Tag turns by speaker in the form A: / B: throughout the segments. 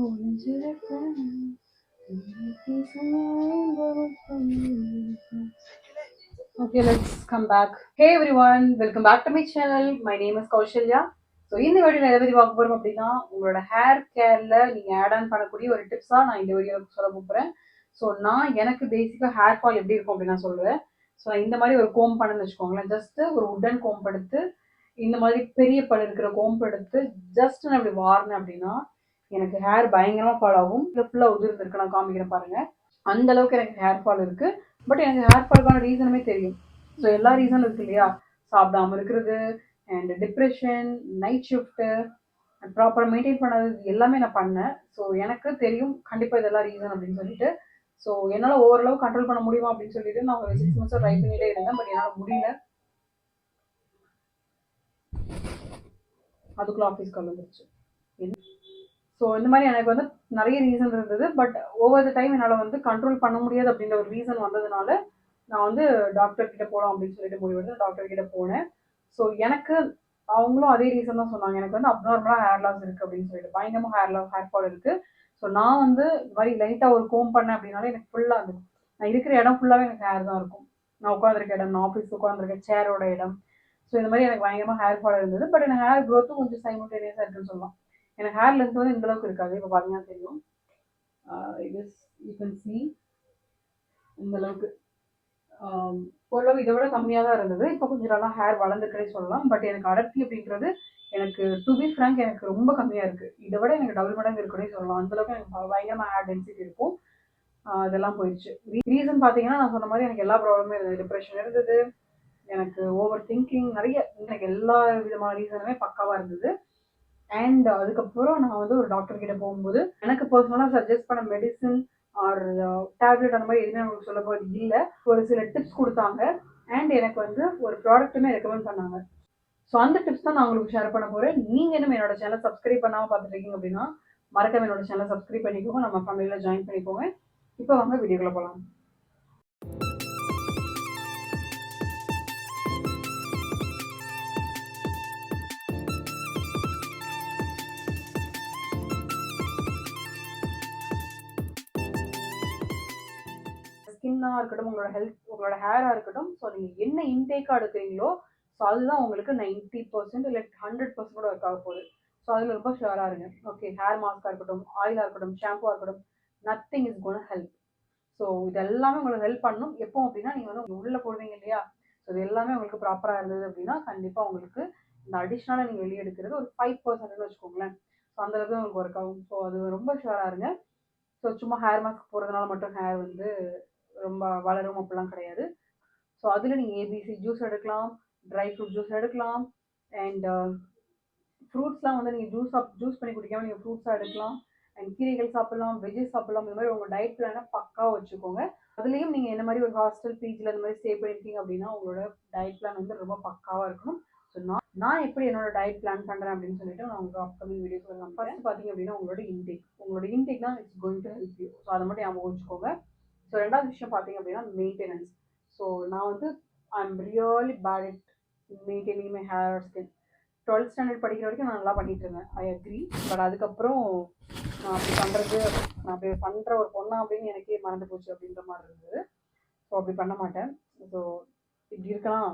A: Okay, let's come back. Hey everyone, welcome back to my channel. My name is Kaushalya. So இந்த வீடியோவில் எதை பற்றி பார்க்க போகிறோம் அப்படின்னா உங்களோட ஹேர் கேரில் நீங்கள் ஆட் ஆன் பண்ணக்கூடிய ஒரு டிப்ஸாக நான் இந்த வீடியோவுக்கு சொல்ல போகிறேன். ஸோ நான் எனக்கு பேசிக்காக ஹேர் ஃபால் எப்படி இருக்கும் அப்படின்னு நான் சொல்கிறேன். ஸோ நான் இந்த மாதிரி ஒரு கோம் பண்ணுன்னு வச்சுக்கோங்களேன். ஜஸ்ட்டு ஒரு உட்டன் கோம் எடுத்து இந்த மாதிரி பெரிய பல் இருக்கிற கோம்பு எடுத்து ஜஸ்ட் நான் இப்படி வாரினேன் அப்படின்னா எனக்கு ஹேர் பயங்கரமாக ஃபால் ஆகும். இது ஃபுல்லாக உதிர்ந்துருக்கு, நான் காமிக்கிறேன் பாருங்கள். அந்த அளவுக்கு எனக்கு ஹேர் ஃபால் இருக்குது. பட் எனக்கு ஹேர் ஃபால்க்கான ரீசனுமே தெரியும். ஸோ எல்லா ரீசனும் இருக்கு இல்லையா, சாப்பிடாம இருக்கிறது அண்ட் டிப்ரெஷன், நைட் ஷிஃப்ட்டு, ப்ராப்பராக மெயின்டைன் பண்ணது எல்லாமே நான் பண்ணேன். ஸோ எனக்கு தெரியும் கண்டிப்பாக இதெல்லாம் ரீசன் அப்படின்னு சொல்லிட்டு. ஸோ என்னால் ஓரளவு கண்ட்ரோல் பண்ண முடியுமா அப்படின்னு சொல்லிட்டு நான் ஒரு 6 months ட்ரை பண்ணிட்டே இருந்தேன். பட் என்னால் முடியல. அதுக்குள்ள ஆஃபீஸ் கால் வந்துருச்சு. ஸோ இந்த மாதிரி எனக்கு வந்து நிறைய ரீசன் இருந்தது. பட் ஓவர் த டைம் என்னால் வந்து கண்ட்ரோல் பண்ண முடியாது அப்படின்ற ஒரு ரீசன் வந்ததுனால நான் வந்து டாக்டர் கிட்ட போகலாம் அப்படின்னு சொல்லிட்டு முடிவெடுத்து டாக்டர் கிட்ட போனேன். ஸோ எனக்கு அவங்களும் அதே ரீசன் தான் சொன்னாங்க. எனக்கு வந்து அப்நார்மலாக ஹேர் லாஸ் இருக்குது அப்படின்னு சொல்லிட்டு, பயங்கரமாக ஹேர் ஃபால் இருக்குது. ஸோ நான் வந்து இந்த மாதிரி லைட்டாக ஒரு கோம் பண்ணேன் அப்படின்னாலே எனக்கு ஃபுல்லாக அது நான் இருக்கிற இடம் ஃபுல்லாகவே எனக்கு ஹேர் தான் இருக்கும். நான் உட்காந்துருக்க இடம், நான் ஆஃபீஸ் உட்காந்துருக்க சேரோட இடம். ஸோ இந்த மாதிரி எனக்கு பயங்கரமாக ஹேர் ஃபால் இருந்தது. பட் எனக்கு ஹேர் க்ரோத்தும் கொஞ்சம் சைமல்டேனியஸாக இருக்குன்னு சொல்லலாம். எனக்கு ஹேர் லென்த் வந்து இந்த அளவுக்கு இருக்காது. இப்போ பார்த்தீங்கன்னா தெரியும், இது யூ கேன் சீ இந்த அளவுக்கு ஓரளவு இதை விட கம்மியாக தான் இருந்தது. இப்போ கொஞ்சம் நல்லா ஹேர் வளர்ந்துக்கிறே சொல்லலாம். பட் எனக்கு அடர்த்தி அப்படின்றது எனக்கு டு பி ஃப்ராங்க் எனக்கு ரொம்ப கம்மியாக இருக்குது. இதை விட எனக்கு டபுள் மடங்கு இருக்குன்னே சொல்லலாம். அந்தளவுக்கு எனக்கு பயங்கரமாக ஹேர் டென்சிட்டி இருக்கும். இதெல்லாம் போயிடுச்சு. ரீசன் பார்த்தீங்கன்னா நான் சொன்ன மாதிரி எனக்கு எல்லா ப்ராப்ளமே இருந்தது. டிப்ரெஷன் இருந்தது, எனக்கு ஓவர் திங்கிங், நிறைய எனக்கு எல்லா விதமான ரீசனுமே பக்காவாக இருந்தது. அண்ட் அதுக்கப்புறம் நான் வந்து ஒரு டாக்டர் கிட்ட போகும்போது எனக்கு பர்சனலாக சஜஸ்ட் பண்ண மெடிசன் ஆர் டேப்லெட் அந்த மாதிரி எதுவுமே அவங்களுக்கு சொல்ல போகிறது இல்லை. ஒரு சில டிப்ஸ் கொடுத்தாங்க அண்ட் எனக்கு வந்து ஒரு ப்ராடக்ட்டுமே ரெக்கமெண்ட் பண்ணாங்க. ஸோ அந்த டிப்ஸ் தான் நான் உங்களுக்கு ஷேர் பண்ண போகிறேன். நீங்கள் இன்னும் என்னோட சேனலை சப்ஸ்கிரைப் பண்ணாமல் பார்த்துட்டு இருக்கீங்க அப்படின்னா மறக்காம என்னோட சேனலை சப்ஸ்கிரைப் பண்ணிக்கோங்க, நம்ம ஃபேமிலியில் ஜாயின் பண்ணிக்கோங்க. இப்போ வாங்க வீடியோக்குள்ள போகலாம். ஸ்கின்னாக இருக்கட்டும், உங்களோட ஹெல்த், உங்களோட ஹேராக இருக்கட்டும், ஸோ நீங்கள் என்ன இன்டேக்காக எடுக்கிறீங்களோ ஸோ அதுதான் உங்களுக்கு 90% இல்லை 100% கூட ஒர்க் ஆக போகுது. ஸோ அதில் ரொம்ப ஷுவராக இருங்க. ஓகே, ஹேர் மாஸ்காக இருக்கட்டும், ஆயிலாக இருக்கட்டும், ஷாம்புவாக இருக்கட்டும், nothing is gonna help. So இது எல்லாமே உங்களுக்கு ஹெல்ப் பண்ணணும். எப்போ அப்படின்னா நீங்கள் வந்து உள்ளே போடுவீங்க இல்லையா, ஸோ இது எல்லாமே உங்களுக்கு ப்ராப்பராக இருந்தது அப்படின்னா கண்டிப்பாக உங்களுக்கு இந்த அடிஷ்னலாக நீங்கள் வெளியே எடுக்கிறது ஒரு 5% வச்சுக்கோங்களேன். ஸோ அந்தளவுக்கு உங்களுக்கு ஒர்க் ஆகும். ஸோ அது ரொம்ப ஷுவராக இருங்க. ஸோ சும்மா ஹேர் மாஸ்க் போடுறதுனால மட்டும் ஹேர் வந்து ரொம்ப வளரும் அப்படிலாம் கிடையாது. ஸோ அதில் நீங்கள் ஏபிசி ஜூஸ் எடுக்கலாம், ட்ரை ஃப்ரூட் ஜூஸ் எடுக்கலாம், அண்ட் ஃப்ரூட்ஸ்லாம் வந்து நீங்கள் ஜூஸ் பண்ணி குடிக்காமல் நீங்கள் ஃப்ரூட்ஸாக எடுக்கலாம். அண்ட் கீரைகள் சாப்பிட்லாம், வெஜ்ஜஸ் சாப்பிட்லாம். இந்த மாதிரி உங்கள் டயட் பிளானை பக்காவாக வச்சுக்கோங்க. அதுலேயும் நீங்கள் என்ன மாதிரி ஒரு ஹாஸ்டல் பிஜியில் இந்த மாதிரி ஸ்டே பண்ணியிருக்கீங்க அப்படின்னா உங்களோட டயட் பிளான் வந்து ரொம்ப பக்காவாக இருக்கணும். ஸோ நான் எப்படி என்னோட டயட் பிளான் பண்ணுறேன் அப்படின்னு சொல்லிட்டு நான் உங்களுக்கு அப்கமிங் வீடியோஸ் வரலாம். ஃபர்ஸ்ட் பார்த்தீங்க அப்படின்னா உங்களோட இன்டேக் தான் it's going to help you. So அதை மட்டும் ஞாபகம் வச்சுக்கோங்க. ஸோ ரெண்டாவது விஷயம் பார்த்தீங்க அப்படின்னா மெயின்டெனன்ஸ். ஸோ நான் வந்து I am really bad at maintaining my hair skin. 12th standard படிக்கிற வரைக்கும் நான் நல்லா பண்ணிட்டு இருந்தேன், ஐ அக்ரி. பட் அதுக்கப்புறம் நான் அப்படி பண்ணுற ஒரு பொண்ணா அப்படின்னு எனக்கே மறந்து போச்சு அப்படின்ற மாதிரி இருந்தது. ஸோ அப்படி பண்ண மாட்டேன். ஸோ இப்படி இருக்கலாம்,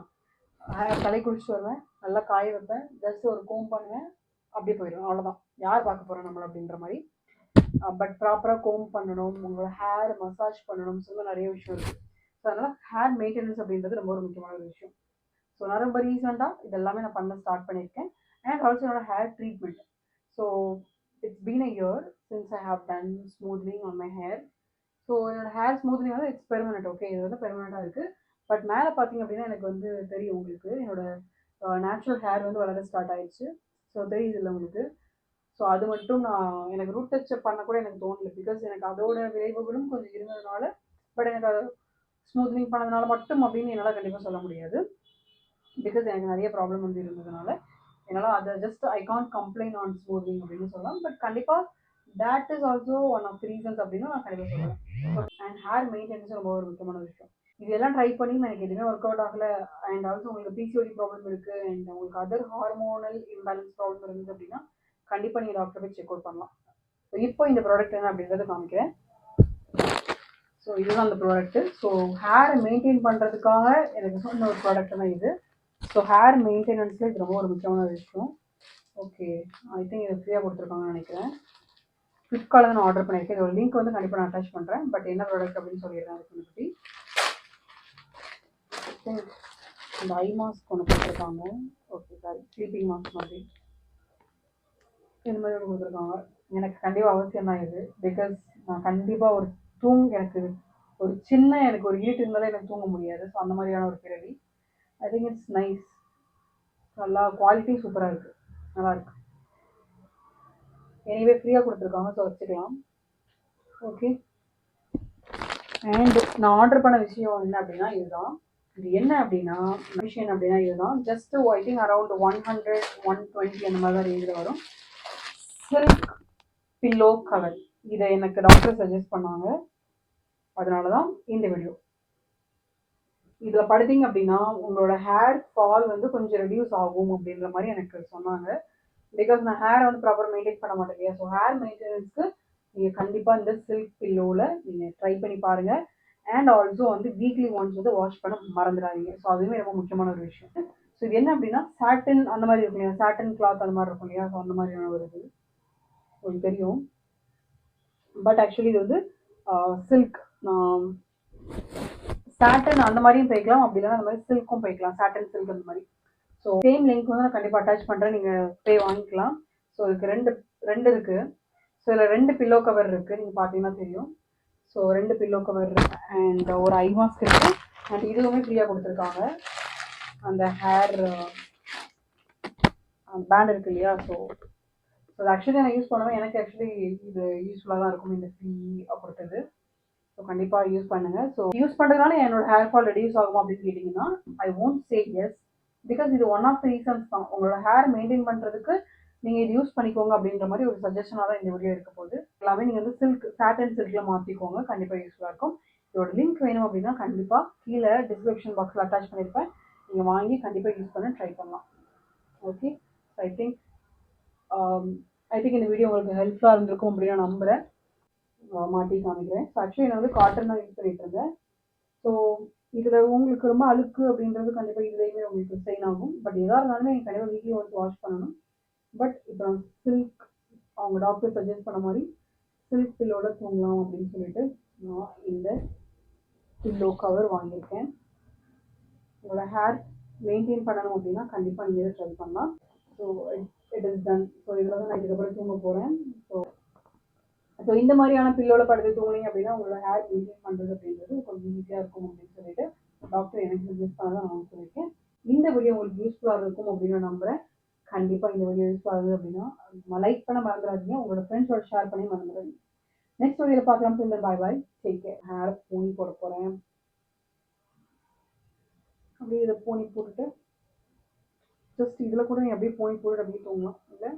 A: தலை குளிச்சுட்டு வருவேன், நல்லா காய வைப்பேன், ஜஸ்ட் ஒரு கோம் பண்ணுவேன், அப்படியே போயிடுவேன், அவ்வளோதான். யார் பார்க்க போகிறோம் நம்மளை அப்படின்ற மாதிரி. பட் ப்ராப்பராக கோம் பண்ணணும், உங்களோட ஹேர் மசாஜ் பண்ணணும், ஸோ நிறைய விஷயம் இருக்குது. ஸோ அதனால் ஹேர் மெயின்டெனன்ஸ் அப்படின்றது ரொம்ப ஒரு முக்கியமான ஒரு விஷயம். ஸோ நான் ரொம்ப ரீசெண்டாக இது எல்லாமே நான் பண்ண ஸ்டார்ட் பண்ணியிருக்கேன். அண்ட் ஆல்சோ என்னோட hair treatment. So it's been a year since I have done smoothening on my hair. So என்னோட ஹேர் ஸ்மூத்னிங் வந்து இட்ஸ் பெர்மனெண்ட். ஓகே, இது வந்து பெர்மனெண்ட்டாக இருக்குது. பட் மேலே பார்த்தீங்க அப்படின்னா எனக்கு வந்து தெரியும் உங்களுக்கு என்னோட நேச்சுரல் ஹேர் வந்து வளர ஸ்டார்ட் ஆயிடுச்சு. ஸோ தெரியுது இல்லை உங்களுக்கு. ஸோ அது மட்டும் எனக்கு ரூட் டச்சப் பண்ண கூட எனக்கு தோணலை. பிகாஸ் எனக்கு அதோட விளைவுகளும் கொஞ்சம் இருந்ததுனால. பட் எனக்கு அதை ஸ்மூத்னிங் பண்ணதுனால மட்டும் அப்படின்னு என்னால் கண்டிப்பாக சொல்ல முடியாது. பிகாஸ் எனக்கு நிறைய ப்ராப்ளம் வந்து இருந்ததுனால என்னால் அதை just I can't complaint on smoothening அப்படின்னு சொல்லலாம். பட் கண்டிப்பாக that is also one of the reasons அப்படின்னு நான் கண்டிப்பாக சொல்லுவேன். அண்ட் ஹேர் மெயின்டெனன்ஸ் ரொம்ப ஒரு முக்கியமான விஷயம். இதெல்லாம் ட்ரை பண்ணி எனக்கு எதுவுமே ஒர்க் அவுட் ஆகலை. அண்ட் ஆல்சோ உங்களுக்கு பிசிஓடி ப்ராப்ளம் இருக்குது அண்ட் உங்களுக்கு அதர் ஹார்மோனல் இம்பேலன்ஸ் ப்ராப்ளம் இருந்தது அப்படின்னா கண்டிப்பாக நீங்கள் டாக்டர் போய் செக் அவுட் பண்ணலாம். இப்போ இந்த ப்ராடக்ட் என்ன அப்படின்றத காமிக்கிறேன். ஸோ இதுதான் அந்த ப்ராடக்ட்டு. ஸோ ஹேரை மெயின்டைன் பண்ணுறதுக்காக எனக்கு சொன்ன ஒரு ப்ராடக்ட் தான் இது. ஸோ ஹேர் மெயின்டெனன்ஸில் இது ரொம்ப ஒரு முக்கியமான விஷயம். ஓகே, ஐ திங்க் இது ஃப்ரீயாக கொடுத்துருக்காங்கன்னு நினைக்கிறேன். ஃப்ளிப்கார்ட்டில் நான் ஆர்டர் பண்ணியிருக்கேன். இதோட லிங்க் வந்து கண்டிப்பாக நான் அட்டாச் பண்ணுறேன். பட் என்ன ப்ராடக்ட் அப்படின்னு சொல்லிடுறேன் அதுக்கு பற்றி. இந்த ஐ மாஸ்க் ஒன்று கொடுத்துருக்காங்க. ஓகே சாரி, ஸ்லீப்பிங் மாஸ்க் மாதிரி இந்த மாதிரி ஒன்று கொடுத்துருக்காங்க. எனக்கு கண்டிப்பாக அவசியம் தான் இது. பிகாஸ் நான் கண்டிப்பாக ஒரு எனக்கு ஒரு சின்ன எனக்கு ஒரு ஈட்டு இருந்தாலே எனக்கு தூங்க முடியாது. ஸோ அந்த மாதிரியான ஒரு பிறவி. I think it's nice. நல்லா குவாலிட்டி சூப்பராக இருக்குது, நல்லாயிருக்கு. எனிவே ஃப்ரீயாக கொடுத்துருக்காங்க, ஸோ வச்சுக்கலாம். ஓகே, அண்ட் நான் ஆர்டர் பண்ண விஷயம் என்ன அப்படின்னா இதுதான். இது என்ன அப்படின்னா விஷயம் அப்படின்னா இதுதான். ஜஸ்ட் ஐ திங்க் அரௌண்ட் 100 120 அந்த மாதிரி தான் ரேஞ்சில் வரும். Silk pillow cover. இதை எனக்கு டாக்டர் சஜஸ்ட் பண்ணாங்க, அதனால தான் இந்த வீடியோ. இதில் படுத்தீங்க அப்படின்னா உங்களோட ஹேர் ஃபால் வந்து கொஞ்சம் ரெடியூஸ் ஆகும் அப்படின்ற மாதிரி எனக்கு சொன்னாங்க. பிகாஸ் நான் ஹேரை வந்து ப்ராப்பர் மெயின்டைன் பண்ண மாட்டேன் இல்லையா. ஸோ ஹேர் மெயின்டெனன்ஸ்க்கு நீங்கள் கண்டிப்பாக இந்த சில்க் பில்லோவில் நீங்கள் ட்ரை பண்ணி பாருங்கள். அண்ட் ஆல்சோ வந்து வீக்லி ஒன்ஸ் வந்து வாஷ் பண்ண மறந்துடாதீங்க. ஸோ அதுவுமே ரொம்ப முக்கியமான ஒரு விஷயம். ஸோ இது என்ன அப்படின்னா சாட்டின் அந்த மாதிரி இருக்கும் இல்லையா, சாட்டின் கிளாத் அந்த மாதிரி இருக்கும் இல்லையா. ஸோ அந்த மாதிரியான ஒரு இது உங்களுக்கு தெரியும். பட் ஆக்சுவலி இது வந்து சில்க், சாட்டன் அந்த மாதிரியும் போய்க்கலாம், அப்படி இல்லைன்னா அந்த மாதிரி சில்க்கும் போய்க்கலாம், சாட்டன் சில்க் அந்த மாதிரி. ஸோ சேம் லிங்க் வந்து நான் கண்டிப்பாக அட்டாச் பண்ணுறேன், நீங்கள் போய் வாங்கிக்கலாம். ஸோ இதுக்கு ரெண்டு இருக்குது. ஸோ இதில் 2 பில்லோ கவர் இருக்குது, நீங்கள் பார்த்தீங்கன்னா தெரியும். ஸோ 2 பில்லோ கவர் அண்ட் ஒரு ஐ மாஸ்க் இருக்குது. அண்ட் இதுவுமே ஃப்ரீயாக கொடுத்துருக்காங்க. அந்த ஹேர் பேண்ட் இருக்குது இல்லையா. ஸோ அது ஆக்சுவலி நான் யூஸ் பண்ணுவேன். எனக்கு ஆக்சுவலி இது யூஸ்ஃபுல்லாக தான் இருக்கும் இந்த ஃப்ரீ கொடுத்தது. ஸோ கண்டிப்பாக யூஸ் பண்ணுங்கள். ஸோ யூஸ் பண்ணுறதுனால என்னோட ஹேர் ஃபால் ரெடியூஸ் ஆகுமா அப்படின்னு கேட்டிங்கன்னா I won't say yes. Because இது ஒன் ஆஃப் த ரீசன்ஸ் தான். உங்களோட ஹேர் மெயின்டைன் பண்ணுறதுக்கு நீங்கள் இது யூஸ் பண்ணிக்கோங்க அப்படின்ற மாதிரி ஒரு சஜஷனாக தான் இந்த வீடியோ இருக்க போகுது. எல்லாமே நீங்கள் வந்து சில்க், சாட்டன் சில்கில் மாற்றிக்கோங்க, கண்டிப்பாக யூஸ்ஃபுல்லாக இருக்கும். இதோட லிங்க் வேணும் அப்படின்னா கண்டிப்பாக கீழே டிஸ்கிரிப்ஷன் பாக்ஸில் அட்டாச் பண்ணியிருப்பேன். நீங்கள் வாங்கி கண்டிப்பாக யூஸ் பண்ண ட்ரை பண்ணலாம். ஓகே, ஐ திங்க் இந்த வீடியோ உங்களுக்கு ஹெல்ப்ஃபுல்லாக இருந்திருக்கும் அப்படின்னு நான் நம்புகிறேன். மாட்டி காமிக்கிறேன். ஸோ ஆக்சுவலி நான் வந்து காட்டன் தான் யூஸ் பண்ணிட்டு இருந்தேன். ஸோ இதில் உங்களுக்கு ரொம்ப அழுக்கு அப்படின்றது கண்டிப்பாக இதுலேயுமே உங்களுக்கு ஸ்ட்ரெயின் ஆகும். பட் எதாக இருந்தாலுமே நீங்கள் கண்டிப்பாக வீக்லி ஒன்ஸ் வாஷ் பண்ணணும். பட் இப்போ நான் சில்க், அவங்க டாக்டர் சஜஸ்ட் பண்ண மாதிரி சில்க் பில்லோட தூங்கலாம் அப்படின்னு சொல்லிட்டு நான் இந்த பில்லோ கவர் வாங்கியிருக்கேன். உங்களோட ஹேர் மெயின்டைன் பண்ணணும் அப்படின்னா கண்டிப்பாக நீங்கள் இதை ட்ரை பண்ணலாம். So it is done. So இதில் தான் நான் இதுக்கப்புறம் தூங்க போகிறேன். ஸோ இந்த மாதிரியான பில்லோட படுத்து தூங்குனீங்க அப்படின்னா உங்களோட ஹேர் மெயின்டைன் பண்ணுறது அப்படின்றது கொஞ்சம் ஈஸியாக இருக்கும் அப்படின்னு சொல்லிட்டு டாக்டர் எனக்கு சஜஸ்ட் பண்ண தான் நான் சொல்லியிருக்கேன். இந்த வீடியோ உங்களுக்கு யூஸ்ஃபுல்லாக இருக்கும் அப்படின்னு நம்புகிறேன். கண்டிப்பாக இந்த வீடியோ யூஸ்ஃபுல்லாக ஆகுது அப்படின்னா லைக் பண்ண மறந்துடாதீங்க, உங்களோட ஃப்ரெண்ட்ஸோட ஷேர் பண்ணி மறந்துடாதீங்க. நெக்ஸ்ட் வீடியோவில் பார்க்கலாம். இல்லை, பாய் பாய், டேக் கேர். ஹேர் போனி போட போகிறேன். அப்படியே இதை போனி போட்டுட்டு ஜஸ்ட் இதில் கூட நீ அப்படியே போனி போட்டு அப்படியே தூங்கலாம். இல்லை,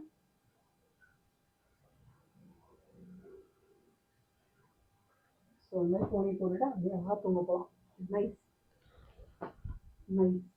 A: ஸோ இந்த மாதிரி போனி போட்டுட்டு அப்படியே அழகாக தூங்க போகலாம். Nice nice.